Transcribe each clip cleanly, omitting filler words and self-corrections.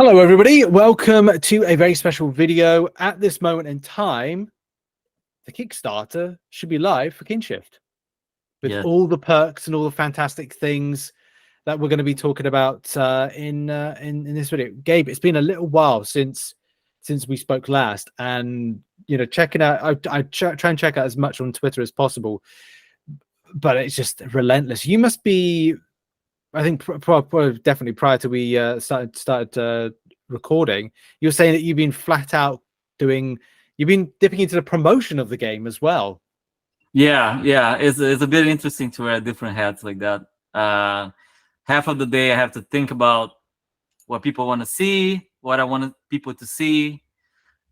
Hello, everybody. Welcome to a very special video. At this moment in time, the Kickstarter should be live for KINSHFT with all the perks and all the fantastic things that we're going to be talking about in this video. Gabe, it's been a little while since we spoke last, and checking out. I try and check out as much on Twitter as possible, but it's just relentless. You must be. I think definitely prior to we started recording, you were saying that you've been flat out you've been dipping into the promotion of the game as well. Yeah, it's a bit interesting to wear different hats like that. Half of the day I have to think about what people want to see, what I want people to see,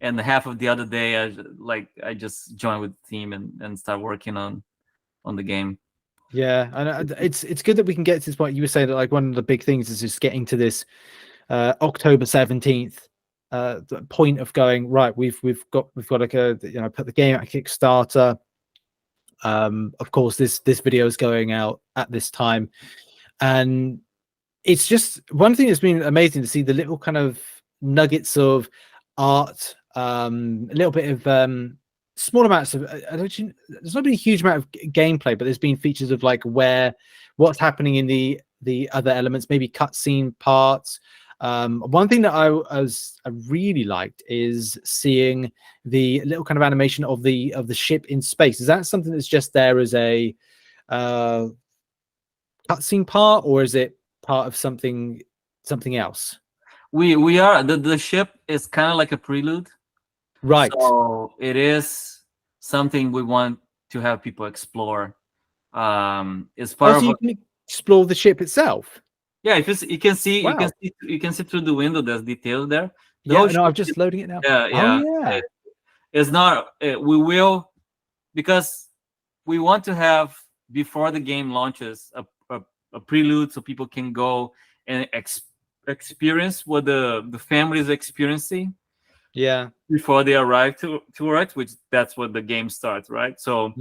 and the half of the other day I just join with the team and start working on the game. Yeah, and it's good that we can get to this point. You were saying that like one of the big things is just getting to this October 17th point of going right. We've got like a put the game at Kickstarter. Of course, this video is going out at this time, and it's just one thing that's been amazing to see the little kind of nuggets of art, a little bit of small amounts of there's not been a huge amount of gameplay, but there's been features of like what's happening in the other elements, maybe cutscene parts. One thing that I really liked is seeing the little kind of animation of the ship in space. Is that something that's just there as a cutscene part, or is it part of something else? We are the ship is kind of like a prelude. Right. So it is something we want to have people explore. It's part of you can explore the ship itself. Yeah, you can see, wow. you can see through the window. There's details there. No, I'm just loading it now. Yeah. Oh, yeah. It's not. We will, because we want to have before the game launches a prelude so people can go and experience what the family is experiencing. Yeah. Before they arrive to it, which that's what the game starts, right? So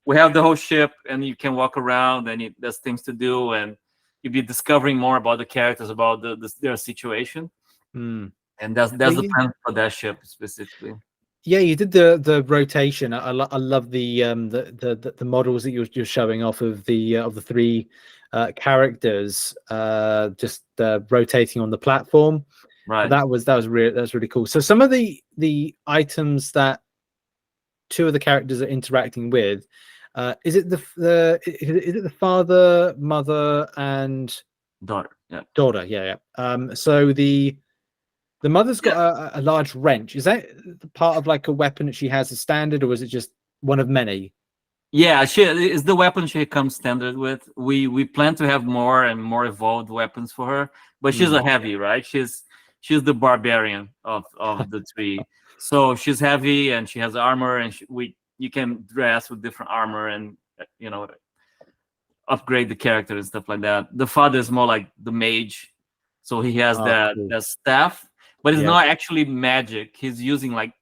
we have the whole ship, and you can walk around, and there's things to do, and you'll be discovering more about the characters, about their situation, and that's the plan for that ship specifically. Yeah, you did the rotation. I love the models that you're showing off of the three characters just rotating on the platform. Right. That was really cool. So some of the items that two of the characters are interacting with, is it the father, mother, and daughter? Yeah. Daughter. Yeah. So the mother's got a large wrench. Is that part of like a weapon that she has as standard, or is it just one of many? Yeah, she is the weapon she comes standard with. We plan to have more and more evolved weapons for her, but she's a heavy, right? She's the barbarian of the three. So she's heavy, and she has armor, and you can dress with different armor and upgrade the character and stuff like that. The father is more like the mage, so he has that staff, but it's not actually magic. He's using like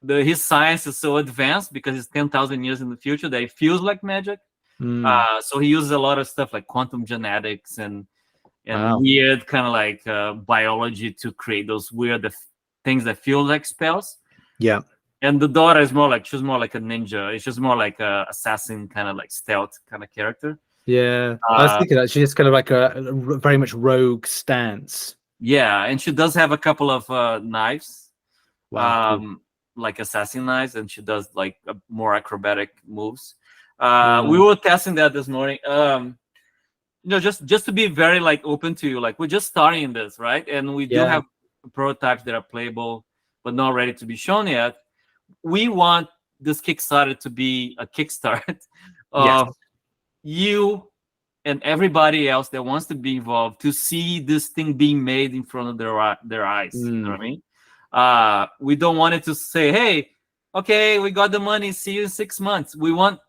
his science is so advanced because it's 10,000 years in the future that it feels like magic. So he uses a lot of stuff like quantum genetics and weird kind of like biology to create those weird things that feel like spells. Yeah. And the daughter is she's more like a ninja. It's just more like a assassin, kind of like stealth kind of character. Yeah, I was thinking that she's kind of like a very much rogue stance. Yeah, and she does have a couple of knives, cool. Like assassin knives, and she does like more acrobatic moves. We were testing that this morning. Just to be very like open to you, like we're just starting this, right? And we do have prototypes that are playable but not ready to be shown yet. We want this Kickstarter to be a kickstart of you and everybody else that wants to be involved to see this thing being made in front of their eyes. You know what I mean? We don't want it to say, hey, okay, we got the money, see you in 6 months. We want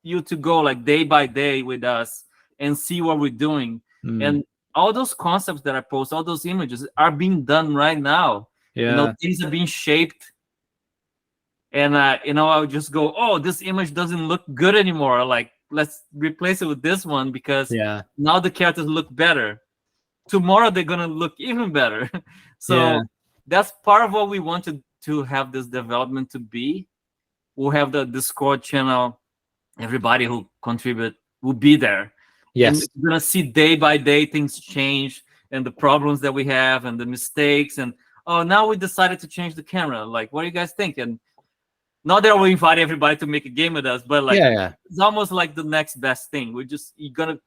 you to go like day by day with us and see what we're doing. And all those concepts that I post, all those images are being done right now. Things are being shaped. And I would just go, oh, this image doesn't look good anymore. Like, let's replace it with this one because now the characters look better. tomorrow they're gonna look even better. So that's part of what we wanted to have this development to be. We'll have the Discord channel. Everybody who contribute will be there. Yes. And you're gonna see day by day things change and the problems that we have and the mistakes. And oh, now we decided to change the camera. Like, what do you guys think? And not that we invite everybody to make a game with us, but like it's almost like the next best thing. You're gonna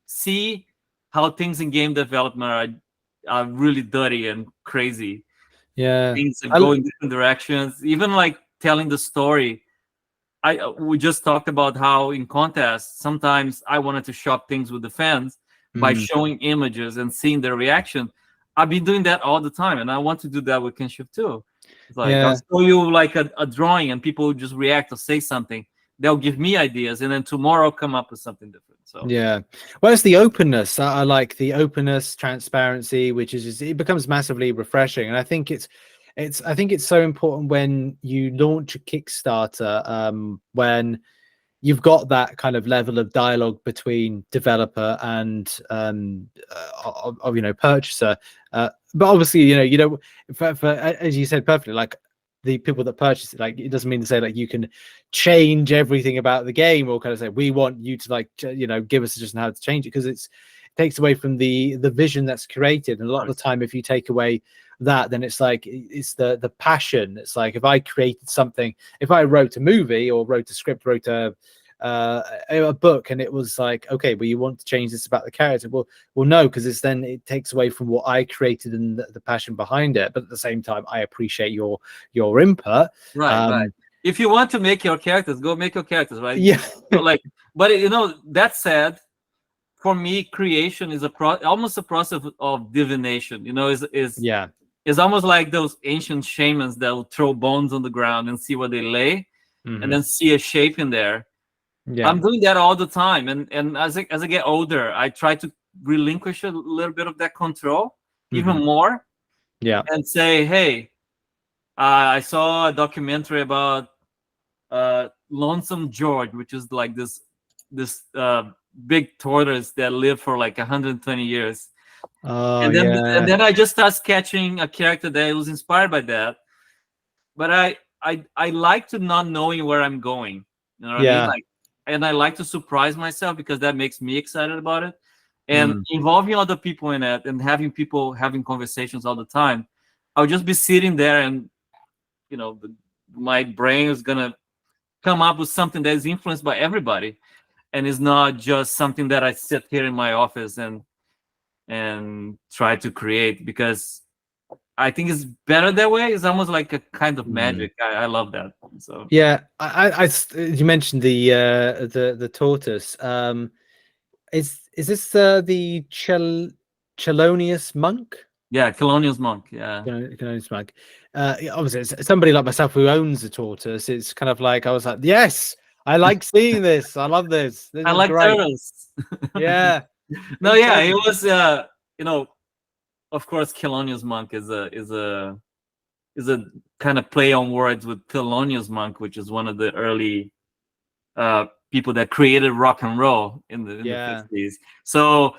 see how things in game development are really dirty and crazy. Yeah, Things that go in different directions. Even like telling the story. We just talked about how in contests sometimes I wanted to shop things with the fans by showing images and seeing their reaction. I've been doing that all the time, and I want to do that with KINSHFT too. It's like I'll show you like a drawing, and people just react or say something. They'll give me ideas, and then tomorrow I'll come up with something different. So well, it's the openness. I like the openness, transparency, which is just, it becomes massively refreshing, and I think it's so important when you launch a Kickstarter, when you've got that kind of level of dialogue between developer and purchaser. But obviously, you know, for as you said perfectly, like the people that purchase it, like it doesn't mean to say like you can change everything about the game or kind of say we want you to like give us a suggestion how to change it, because it takes away from the vision that's created. And a lot of the time, if you take away that, then it's like it's the passion. It's like if I created something, if I wrote a movie or wrote a script, wrote a book, and it was like, okay, well, you want to change this about the character, well no, because it takes away from what I created and the passion behind it. But at the same time, I appreciate your input. Right. If you want to make your characters, go make your characters, right? But that said, for me, creation is almost a process of divination. It's almost like those ancient shamans that will throw bones on the ground and see what they lay, and then see a shape in there. I'm doing that all the time, and as I get older, I try to relinquish a little bit of that control, even more. And say, hey, I saw a documentary about Lonesome George, which is like this big tortoise that lived for like 120 years. And then I just start sketching a character that was inspired by that. But I like to not knowing where I'm going. You know what I mean? Like, and I like to surprise myself because that makes me excited about it. And involving other people in it and having people having conversations all the time, I'll just be sitting there and my brain is gonna come up with something that is influenced by everybody, and it's not just something that I sit here in my office and try to create, because I think it's better that way. It's almost like a kind of magic. I love that. So I you mentioned the tortoise. Is this the Chelonious monk? Yeah, Colonial's monk. Yeah, Colonious monk. Obviously, it's somebody like myself who owns a tortoise. It's kind of like I was like, yes, I like seeing this. I love this. I like turtles. Yeah. No, yeah, it was. Of course, Colonial's monk is a kind of play on words with Thelonious Monk, which is one of the early people that created rock and roll in the 50s. So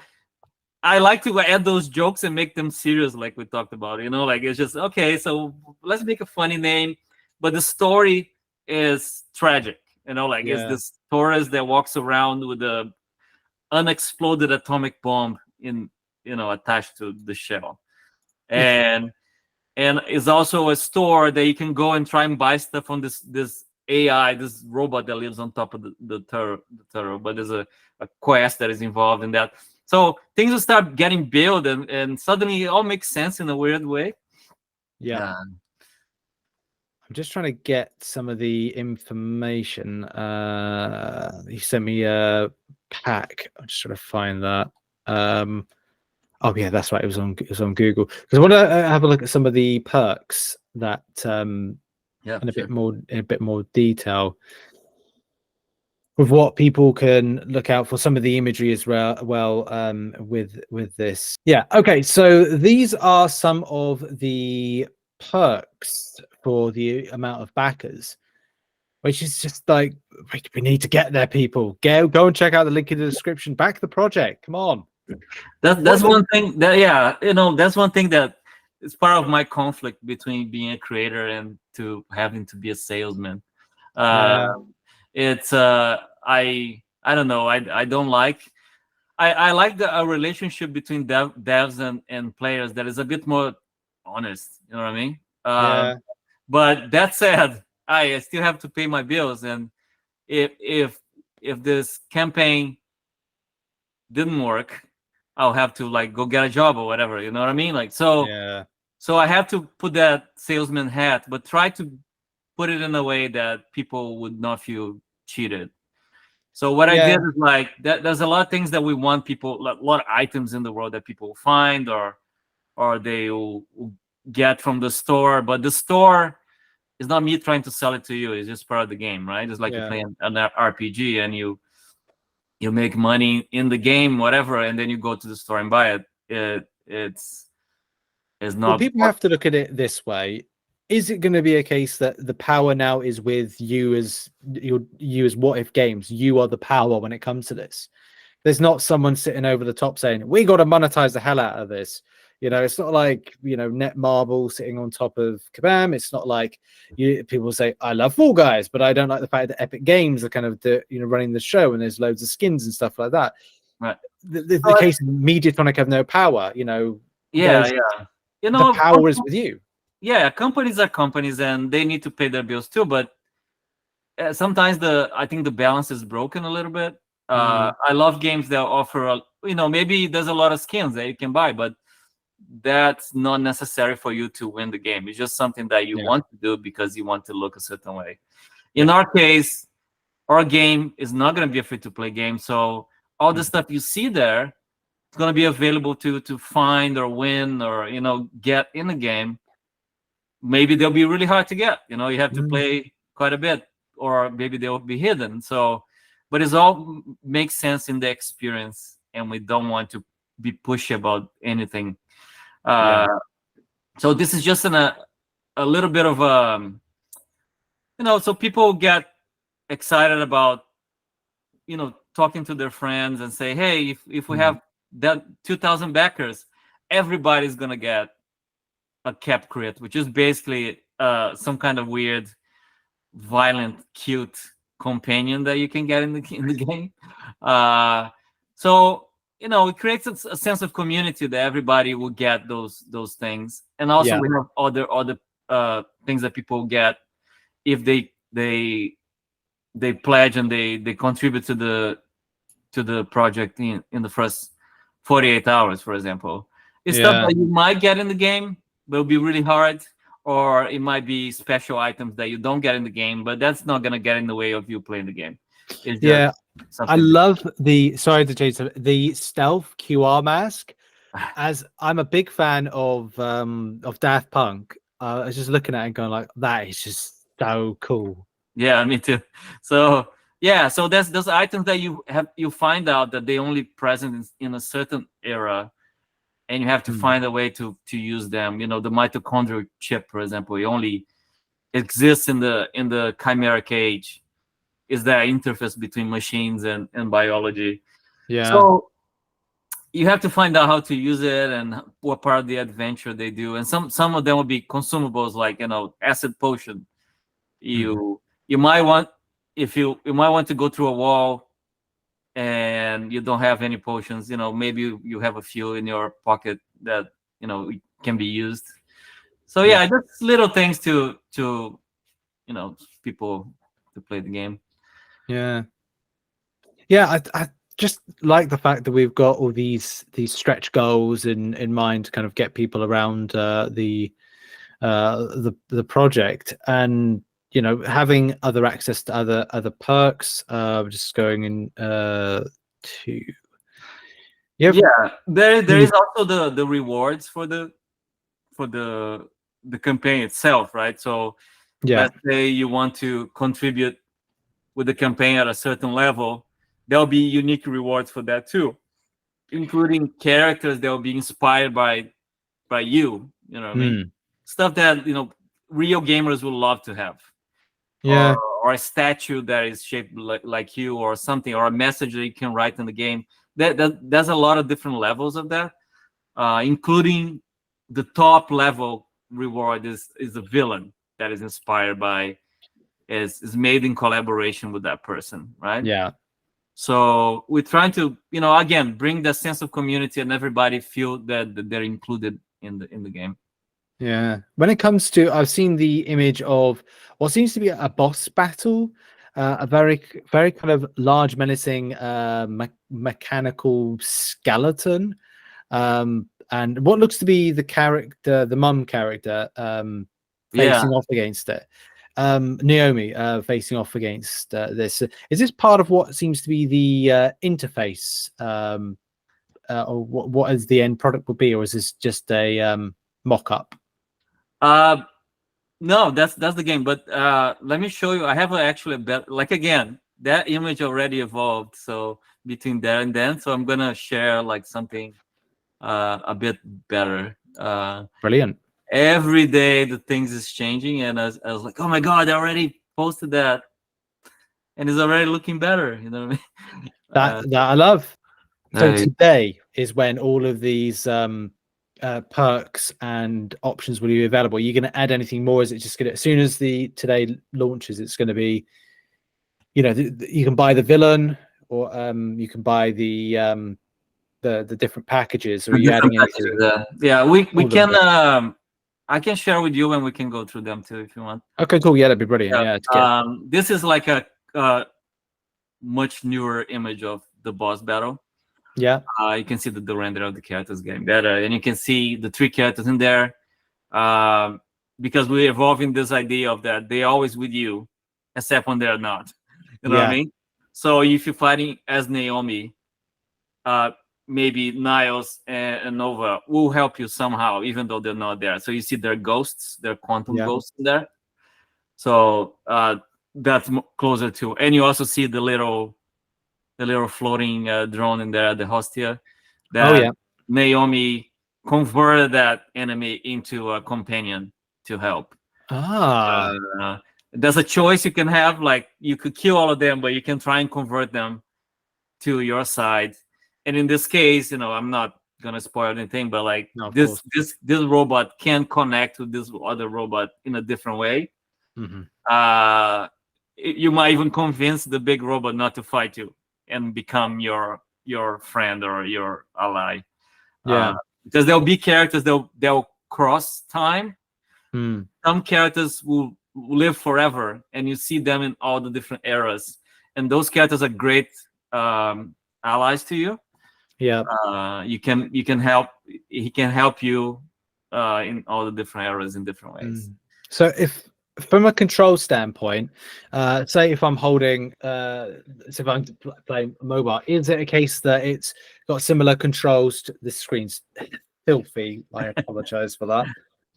I like to add those jokes and make them serious, like we talked about. Like it's just okay. So let's make a funny name, but the story is tragic. It's this tortoise that walks around with a unexploded atomic bomb attached to the shell, and it's also a store that you can go and try and buy stuff on this AI, this robot that lives on top of the turtle. But there's a quest that is involved in that. So things will start getting built, and suddenly it all makes sense in a weird way. I'm just trying to get some of the information. You sent me a pack. I'm just trying to find that. Oh yeah, that's right. It was on Google, because I want to have a look at some of the perks that in a bit more detail with what people can look out for, some of the imagery as well with this. Okay, so these are some of the perks for the amount of backers, which is just like, we need to get there. People go and check out the link in the description. Back the project, come on. That's one thing that, yeah, that's one thing that is part of my conflict between being a creator and to having to be a salesman. Yeah. It's I don't know, I don't like, I like a relationship between devs and players that is a bit more honest. You know what I mean? Yeah. But that said, I still have to pay my bills, and if this campaign didn't work, I'll have to like go get a job or whatever. You know what I mean? Like Yeah. so I have to put that salesman hat, but try to put it in a way that people would not feel cheated. So what I Yeah. did is like there's a lot of things that we want people, like, a lot of items in the world that people will find or they will get from the store, but the store is not me trying to sell it to you. It's just part of the game, right? It's like you're Yeah. playing an RPG and you make money in the game, whatever, and then you go to the store and buy it. It's Well, not. people have to look at it this way. Is it going to be a case that the power now is with you as you as What If Games? You are the power when it comes to this. There's not someone sitting over the top saying, we got to monetize the hell out of this. It's not like, Netmarble sitting on top of Kabam. It's not like people say, I love Fall Guys, but I don't like the fact that Epic Games are kind of running the show and there's loads of skins and stuff like that. Right. The case of Mediatonic have no power, Yeah. The power is with you. Yeah, companies are companies and they need to pay their bills too, but sometimes I think the balance is broken a little bit. I love games that offer maybe there's a lot of skins that you can buy, but that's not necessary for you to win the game. It's just something that you want to do because you want to look a certain way. In our case, our game is not going to be a free-to-play game, so all the stuff you see there is going to be available to find or win or get in the game. Maybe they'll be really hard to get. You have to play quite a bit, or maybe they'll be hidden. So, but it's all makes sense in the experience, and we don't want to be pushy about anything. So this is just a little bit of so people get excited about talking to their friends and say, hey, if we have that 2,000 backers, everybody's gonna get a cap crit, which is basically some kind of weird, violent, cute companion that you can get in the game. So it creates a sense of community that everybody will get those things, and also we have other things that people get if they pledge and they contribute to the project in the first 48 hours, for example. It's stuff that you might get in the game, but it'll be really hard, or it might be special items that you don't get in the game, but that's not going to get in the way of you playing the game. It's just I love the stealth QR mask, as I'm a big fan of Daft Punk. I was just looking at it and going like, that is just so cool. Yeah, me too. So so there's those items that you find out that they only present in a certain era, and you have to find a way to use them. The mitochondrial chip, for example, it only exists in the chimeric age. Is that interface between machines and biology. So you have to find out how to use it and what part of the adventure they do. And some of them will be consumables, like acid potion. You might want, if you might want to go through a wall and you don't have any potions, maybe you have a few in your pocket that can be used. So just little things to people to play the game. I just like the fact that we've got all these stretch goals in mind to kind of get people around the project, and having other access to other perks. Just going in to there is also the rewards for the campaign itself, right? So let's say you want to contribute with the campaign at a certain level, there'll be unique rewards for that too, including characters that will be inspired by you. You know what I mean? Stuff that real gamers will love to have. Or a statue that is shaped like you, or something, or a message that you can write in the game there's a lot of different levels of that, including the top level reward is a villain that is inspired by, is made in collaboration with that person, right? Yeah. So we're trying to, again, bring the sense of community and everybody feel that they're included in the game. Yeah. When it comes to, I've seen the image of what seems to be a boss battle, a very, very kind of large, menacing mechanical skeleton, and what looks to be the character, the mum character, facing off against it. Naomi facing off against this. Is this part of what seems to be the interface, or what is the end product would be, or is this just a mock-up? No, that's the game. But let me show you. I have actually a better, like, again, that image already evolved. So between there and then, so I'm gonna share like something a bit better. Brilliant. Every day the things is changing, and I was like, oh my god, I already posted that, and it's already looking better. You know what I mean? That I love. So today is when all of these perks and options will be available. Are you going to add anything more? Is it just going to, as soon as the today launches, it's going to be, you can buy the villain, or you can buy the different packages, or are you adding anything? Yeah, we can. I can share with you, and we can go through them too if you want. Okay, cool. Yeah, that'd be brilliant. Yeah. This is like a much newer image of the boss battle. Yeah. You can see the render of the characters getting better, and you can see the 3 characters in there, because we're evolving this idea of that they're always with you, except when they're not. You know what I mean? So if you're fighting as Naomi, maybe Knulls and Nova will help you somehow, even though they're not there. So you see their ghosts, their quantum ghosts in there. So that's closer to, and you also see the little floating drone in there, the Hostia. That Naomi converted that enemy into a companion to help. There's a choice you can have, like you could kill all of them, but you can try and convert them to your side. And in this case, I'm not gonna spoil anything, but like this robot can connect to this other robot in a different way. Mm-hmm. You might even convince the big robot not to fight you and become your friend or your ally. Because there'll be characters they'll cross time. Some characters will live forever, and you see them in all the different eras, and those characters are great allies to you. He can help you in all the different eras in different ways. So if from a control standpoint, say if I'm holding, so if I'm playing mobile, is it a case that it's got similar controls to the screen's filthy? I apologize for that.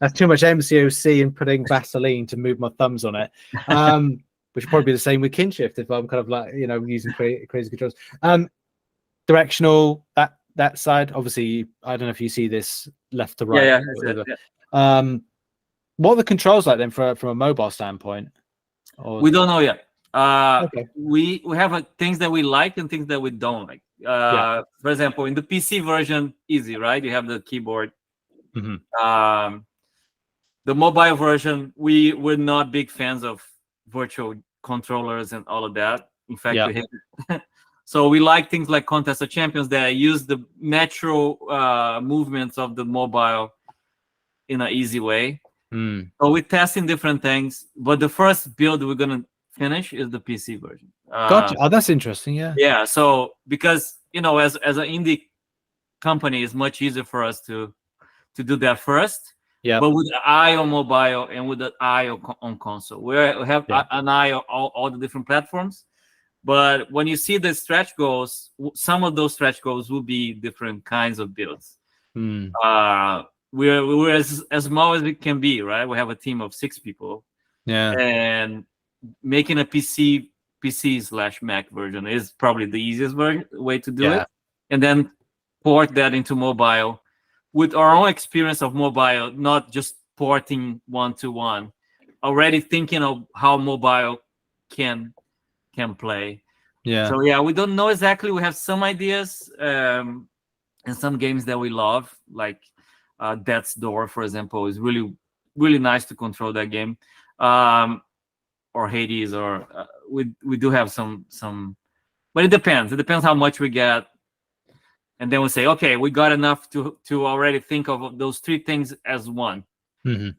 That's too much MCOC and putting Vaseline to move my thumbs on it. Which would probably be the same with KINSHFT if I'm kind of like, using crazy controls. Directional, that side, obviously, I don't know if you see this left to right. What are the controls like then from a mobile standpoint? We don't know yet. Okay. We have things that we like and things that we don't like. For example, in the PC version, easy, right? You have the keyboard. Mm-hmm. The mobile version, we're not big fans of virtual controllers and all of that. In fact, we hate it. So we like things like Contest of Champions that use the natural movements of the mobile in an easy way. So we're testing different things, but the first build we're gonna finish is the PC version. Gotcha. Oh, that's interesting. Yeah. So because as an indie company, it's much easier for us to do that first. But with the eye on mobile and with the eye on console, we have an eye on all the different platforms. But when you see the stretch goals, some of those stretch goals will be different kinds of builds. We're as small as it can be, right? We have a team of 6 people. And making a PC/Mac version is probably the easiest way to do it. And then port that into mobile with our own experience of mobile, not just porting 1-to-1, already thinking of how mobile can play. Yeah. So yeah, we don't know exactly. We have some ideas, and some games that we love, like Death's Door, for example, is really nice to control that game. Or Hades, or we do have some, but it depends. It depends how much we get, and then we say, okay, we got enough to already think of those three things as one. And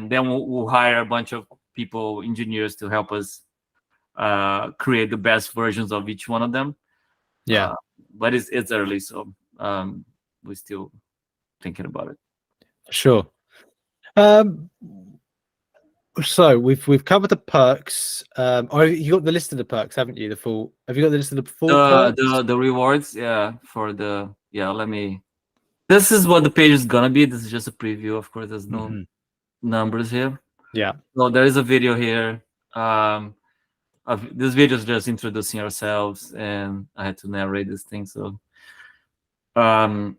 then we'll hire a bunch of people, engineers, to help us create the best versions of each one of them. Yeah. But it's early, so we're still thinking about it. Sure. So we've covered the perks. Or you got the list of the perks, haven't you? Have you got the list of the full perks? The rewards, yeah, for the let me. This is what the page is gonna be. This is just a preview, of course. There's no numbers here. Yeah. So there is a video here. This video is just introducing ourselves, and I had to narrate this thing. So, and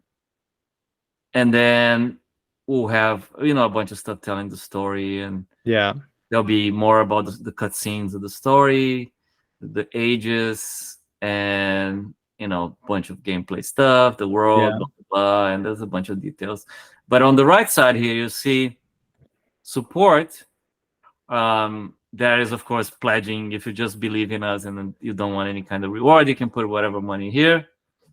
then we'll have a bunch of stuff telling the story, and there'll be more about the cutscenes of the story, the ages, and a bunch of gameplay stuff, the world, blah, blah, blah, and there's a bunch of details. But on the right side here, you see support. That is, of course, pledging. If you just believe in us and you don't want any kind of reward, you can put whatever money here.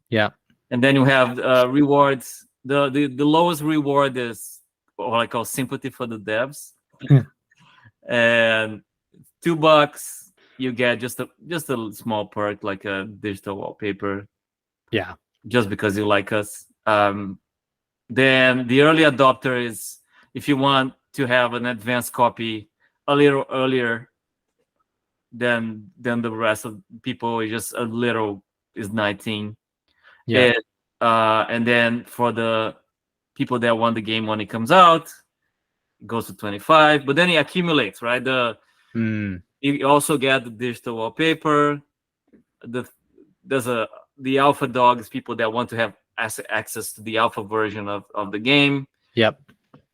Yeah. And then you have rewards. The lowest reward is what I call sympathy for the devs. And $2, you get just a small perk, like a digital wallpaper. Yeah. Just because you like us. Then the early adopter is if you want to have an advanced copy a little earlier than the rest of people, is just a little is 19. Yeah. And then for the people that want the game when it comes out, it goes to 25. But then it accumulates, right? You also get the digital wallpaper. The alpha dog is people that want to have access to the alpha version of the game. Yep.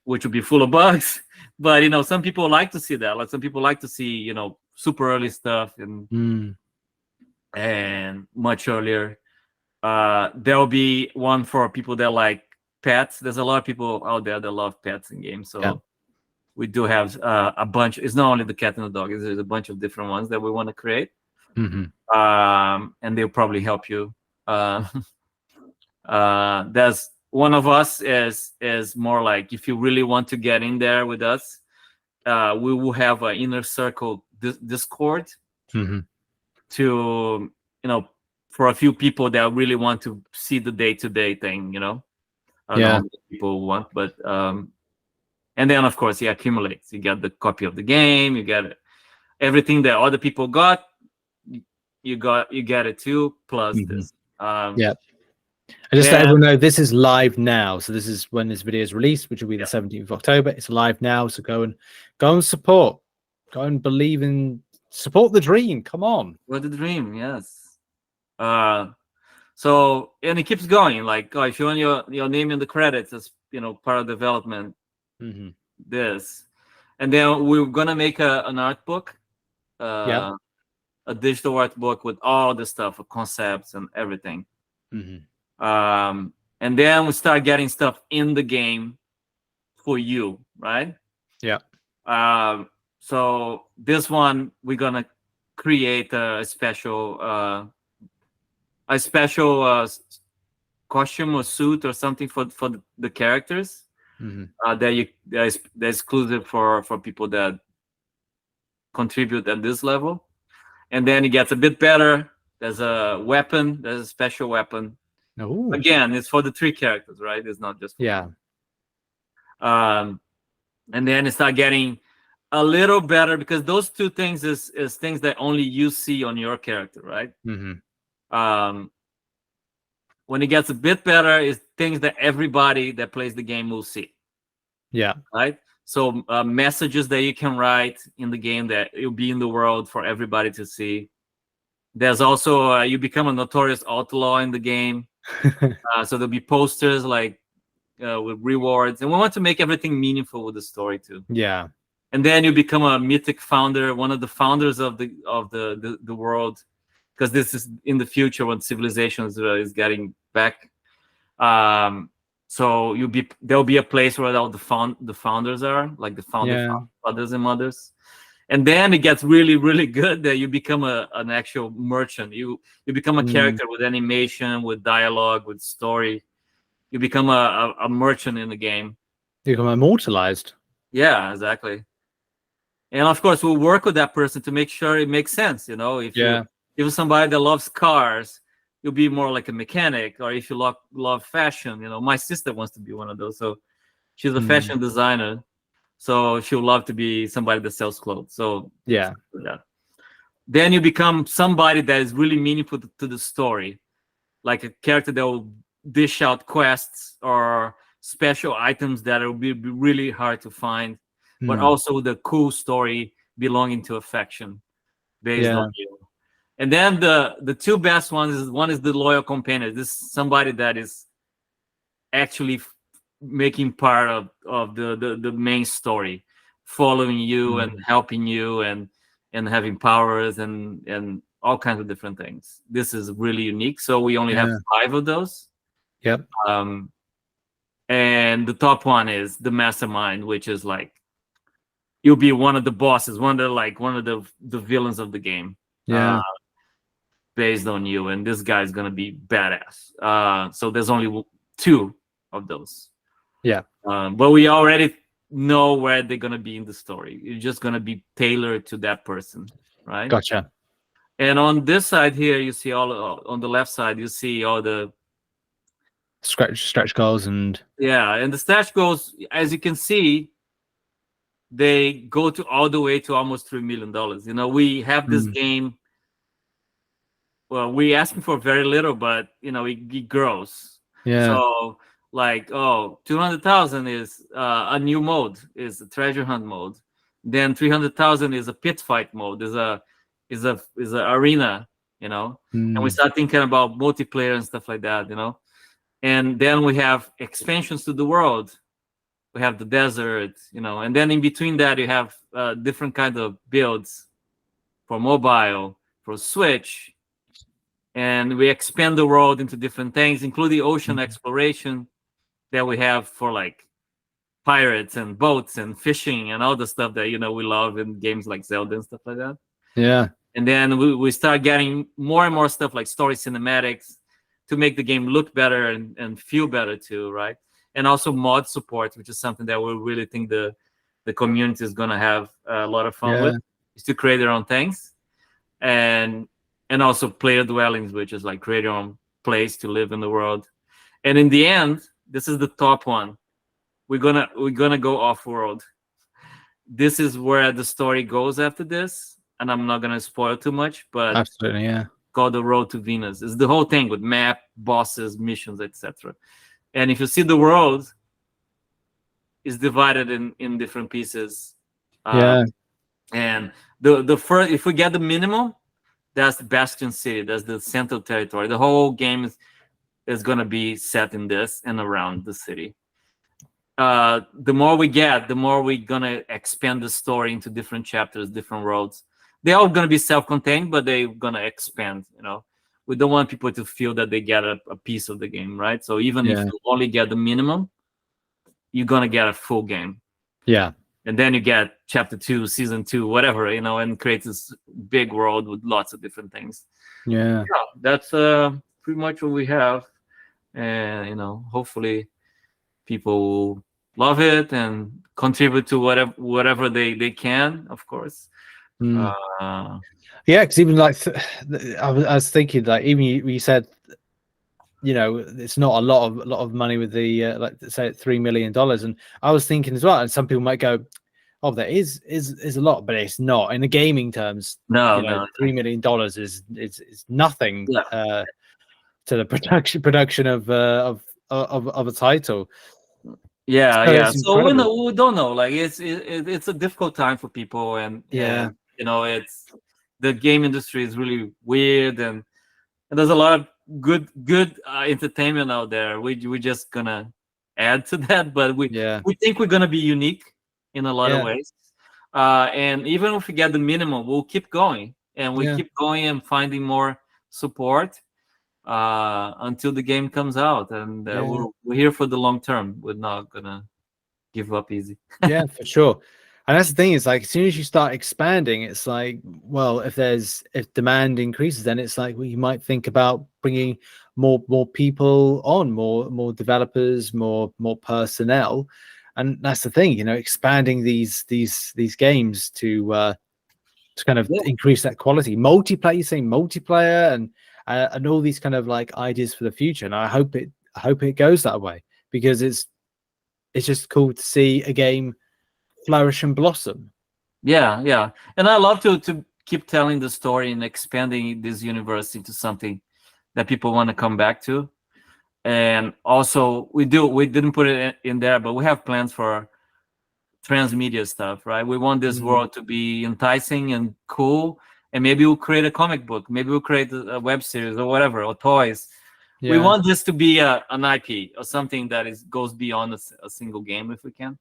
Which would be full of bugs. But some people like to see that. Like some people like to see super early stuff and much earlier. There'll be one for people that like pets. There's a lot of people out there that love pets in games. So we do have a bunch. It's not only the cat and the dog. There's a bunch of different ones that we want to create. And they'll probably help you. There's one of us is more like, if you really want to get in there with us, we will have an inner circle Discord to for a few people that really want to see the day-to-day thing. I don't know what people want, but and then of course it accumulates. You get the copy of the game, you get everything that other people got, you get it too, plus this. I just let everyone know this is live now. So this is when this video is released, which will be the 17th of October. It's live now. So go and support. Go and believe in, support the dream. Come on. What the dream, yes. So, and it keeps going. Like, if you want your name in the credits as part of development, this. And then we're gonna make an art book. A digital art book with all the stuff, concepts and everything. And then we start getting stuff in the game for you, right? So this one, we're gonna create a special costume or suit or something for the characters that's exclusive for people that contribute at this level. And then it gets a bit better. There's a weapon. There's a special weapon. Again, it's for the 3 characters, right? It's not just for and then it start getting a little better, because those 2 things is things that only you see on your character, right? When it gets a bit better, is things that everybody that plays the game will see. Right. So messages that you can write in the game that will be in the world for everybody to see. There's also you become a notorious outlaw in the game. So there'll be posters like with rewards, and we want to make everything meaningful with the story too. and then you become a mythic founder, one of the founders of the world, because this is in the future when civilization is getting back. So there'll be a place where all the founders are, like the fathers and mothers. And then it gets really, really good that you become an actual merchant. You become a character with animation, with dialogue, with story. You become a merchant in the game. You become immortalized. Yeah, exactly. And of course, we'll work with that person to make sure it makes sense. If you're somebody that loves cars, you'll be more like a mechanic. Or if you love fashion, my sister wants to be one of those. So she's a fashion designer. So she'll love to be somebody that sells clothes. So yeah. Then you become somebody that is really meaningful to the story, like a character that will dish out quests or special items that will be really hard to find, but also the cool story belonging to a faction based on you. And then the two best ones is one is the loyal companion. This is somebody that is actually making part of the main story, following you and helping you and having powers and all kinds of different things. This is really unique. So we only have 5 of those. Yep. And the top one is the mastermind, which is like you'll be one of the bosses, one of the villains of the game. Yeah. Based on you, and this guy's gonna be badass. So there's only 2 of those. Yeah. But we already know where they're gonna be in the story. It's just gonna be tailored to that person, right? Gotcha. And on this side here, you see on the left side, you see all the stretch goals and the stretch goals. As you can see, they go to all the way to almost $3 million. We have this game. Well, we're asking for very little, but it grows. Yeah. So like 200,000 is a new mode, is a treasure hunt mode. Then 300,000 is a pit fight mode, is a arena, and we start thinking about multiplayer and stuff like that, and then we have expansions to the world. We have the desert, and then in between that you have different kinds of builds for mobile, for Switch. And we expand the world into different things, including ocean exploration that we have for like pirates and boats and fishing and all the stuff that we love in games like Zelda and stuff like that. Yeah. And then we start getting more and more stuff like story cinematics to make the game look better and feel better too, right? And also mod support, which is something that we really think the community is gonna have a lot of fun with, is to create their own things. And also player dwellings, which is like create your own place to live in the world. And in the end, this is the top one. We're gonna go off world. This is where the story goes after this, and I'm not gonna spoil too much, but absolutely, yeah. Called the Road to Venus. It's the whole thing with map, bosses, missions, etc. And if you see the world is divided in different pieces. And the first, if we get the minimum, that's the Bastion City. That's the Central Territory. The whole game is going to be set in this and around the city. The more we get, the more we're going to expand the story into different chapters, different worlds. They're all going to be self-contained, but they're going to expand, We don't want people to feel that they get a piece of the game, right? So even if you only get the minimum, you're going to get a full game. Yeah. And then you get chapter 2, season 2, whatever, and create this big world with lots of different things. Yeah. That's pretty much what we have. And, hopefully people will love it and contribute to whatever they can, of course. Yeah, because even like I was thinking, like even you said, it's not a lot of money with the like say $3 million, and I was thinking as well, and some people might go, oh, that is a lot, but it's not in the gaming terms. No, $3 million is nothing to the production of a title. So we don't know. Like it's a difficult time for people, and it's the game industry is really weird, and there's a lot of good entertainment out there. We're just gonna add to that, but we think we're gonna be unique in a lot of ways. And even if we get the minimum, we'll keep going, and we keep going and finding more support until the game comes out. And we're here for the long term. We're not gonna give up easy. Yeah, for sure. And that's the thing, is like, as soon as you start expanding, it's like, well, if demand increases, then it's like, well, you might think about bringing more people on, more developers, more personnel. And that's the thing, you know, expanding these games to kind of increase that quality. Multiplayer, you say multiplayer, and all these kind of like ideas for the future. And I hope it goes that way, because it's just cool to see a game flourish and blossom. Yeah. And I love to keep telling the story and expanding this universe into something that people want to come back to. And also we didn't put it in there, but we have plans for transmedia stuff, right? We want this world to be enticing and cool, and maybe we'll create a comic book, maybe we'll create a web series or whatever, or toys. We want this to be an IP or something that goes beyond a single game if we can.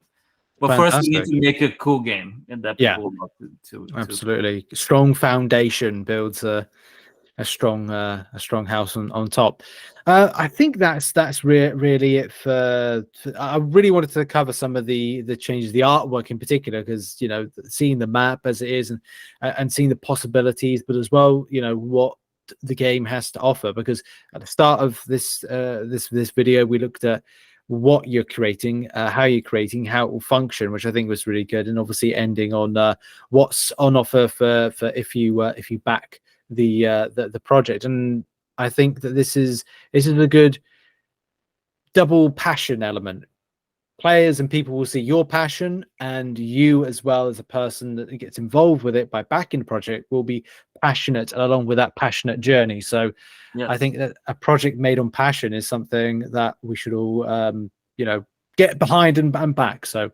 But first, we need to make a cool game, and that people love to absolutely. Strong foundation builds a strong house on top. I think that's really it for. I really wanted to cover some of the changes, the artwork in particular, because, you know, seeing the map as it is, and seeing the possibilities, but as well, you know, what the game has to offer. Because at the start of this video, we looked at what you're creating, how you're creating, how it will function, which I think was really good, and obviously ending on what's on offer for if you back the project. And I think that this is a good double passion element. Players and people will see your passion, and you as well, as a person that gets involved with it by backing the project, will be passionate along with that passionate journey. So I think that a project made on passion is something that we should all you know, get behind and back. So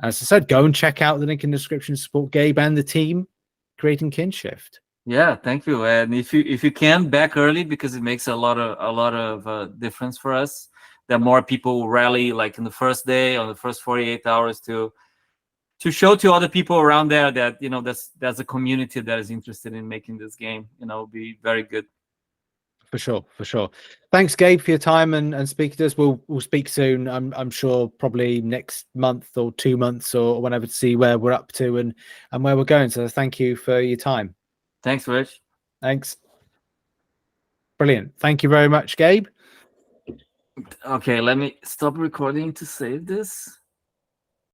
as I said, go and check out the link in the description to support Gabe and the team creating KINSHFT. Yeah, thank you. And if you can, back early, because it makes a lot of difference for us. That more people rally, like in the first day, on the first 48 hours, to show to other people around there that, you know, that's a community that is interested in making this game. You know, be very good. For sure. Thanks, Gabe, for your time and speaking to us. We'll speak soon. I'm sure, probably next month or 2 months or whenever, to see where we're up to and where we're going. So thank you for your time. Thanks, Rich. Thanks. Brilliant. Thank you very much, Gabe. Okay, let me stop recording to save this.